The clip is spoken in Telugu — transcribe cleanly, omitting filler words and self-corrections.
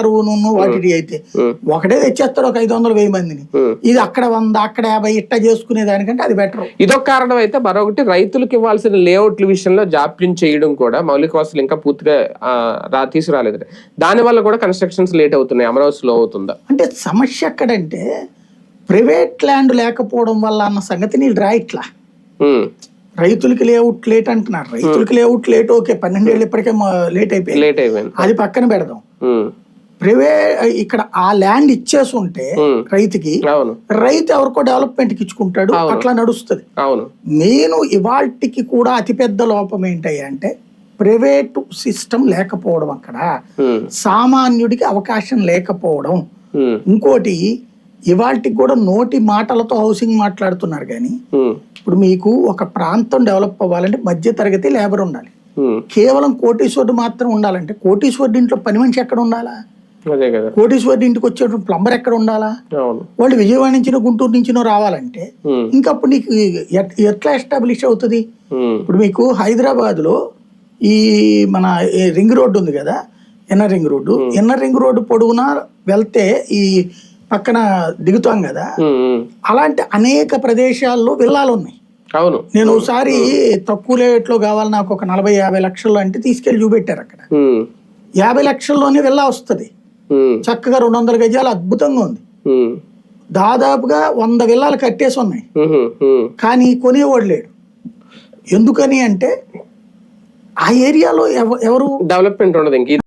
కరువును వాటి అయితే ఒకటే తెచ్చేస్తారు ఒక 500,000 మందిని. ఇది అక్కడ 100 అక్కడ 50 ఇట్ట చేసుకునే దానికంటే అది బెటర్. ఇదొక కారణం అయితే మరొకటి రైతులకు ఇవ్వాల్సిన లేఅవుట్ల విషయంలో జాప్యం చేయడం కూడా, మౌలిక వసతులు ఇంకా పూర్తిగా తీసుకురాలేదు. దాని వల్ల కూడా కన్స్ట్రక్షన్స్ లేట్ అవుతున్నాయి. అమరావతి స్లో అవుతుందా అంటే సమస్య ఎక్కడంటే ప్రైవేట్ ల్యాండ్ లేకపోవడం వల్ల అన్న సంగతి నీళ్ళు రాయిట్లా. రైతులకి లేఅవుట్ లేట్ అంటున్నారు. రైతులకి లేఅవుట్ లేట్ ఓకే, 12 ఏళ్ళు ఇప్పటికే లేట్ అయిపోయింది, అది పక్కన పెడదాం. ఇక్కడ ఆ ల్యాండ్ ఇచ్చేసి ఉంటే రైతుకి, రైతు ఎవరికో డెవలప్మెంట్ కి ఇచ్చుకుంటాడు, అట్లా నడుస్తుంది. నేను ఇవాళకి కూడా అతిపెద్ద లోపం ఏంటయ్యా అంటే ప్రైవేటు సిస్టమ్ లేకపోవడం, అక్కడ సామాన్యుడికి అవకాశం లేకపోవడం. ఇంకోటి ఇవాళకి కూడా నోటి మాటలతో హౌసింగ్ మాట్లాడుతున్నారు కానీ ఇప్పుడు మీకు ఒక ప్రాంతం డెవలప్ అవ్వాలంటే మధ్య తరగతి లేబర్ ఉండాలి. కేవలం కోటీశ్వరుడు మాత్రం ఉండాలంటే కోటీశ్వరుడి ఇంట్లో పని మనిషి ఎక్కడ ఉండాలా? కోటీశ్వరుడి ఇంటికి వచ్చేటువంటి ప్లంబర్ ఎక్కడ ఉండాలా? వాళ్ళు విజయవాడ నుంచినో గుంటూరు నుంచినో రావాలంటే ఇంకప్పుడు నీకు ఎట్లా ఎస్టాబ్లిష్ అవుతుంది? ఇప్పుడు మీకు హైదరాబాద్ లో ఈ మన రింగ్ రోడ్డు ఉంది కదా, ఇన్నర్ రింగ్ రోడ్డు పొడవునా వెళ్తే ఈ పక్కన దిగుతాం కదా, అలాంటి అనేక ప్రదేశాల్లో విల్లాలు ఉన్నాయి. నేను ఒకసారి తక్కువ రేట్లో కావాలి నాకు ఒక 40-50 లక్షల్లో అంటే తీసుకెళ్లి చూపెట్టారు. అక్కడ 50 లక్షల్లోనే విల్లా వస్తుంది, చక్కగా 200 గజాలు, అద్భుతంగా ఉంది. దాదాపుగా 100 విల్లాలు కట్టేసి ఉన్నాయి, కానీ కొనేవాడు లేడు. ఎందుకని అంటే ఆ ఏరియాలో ఎవరు డెవలప్మెంట్ ఉండదు.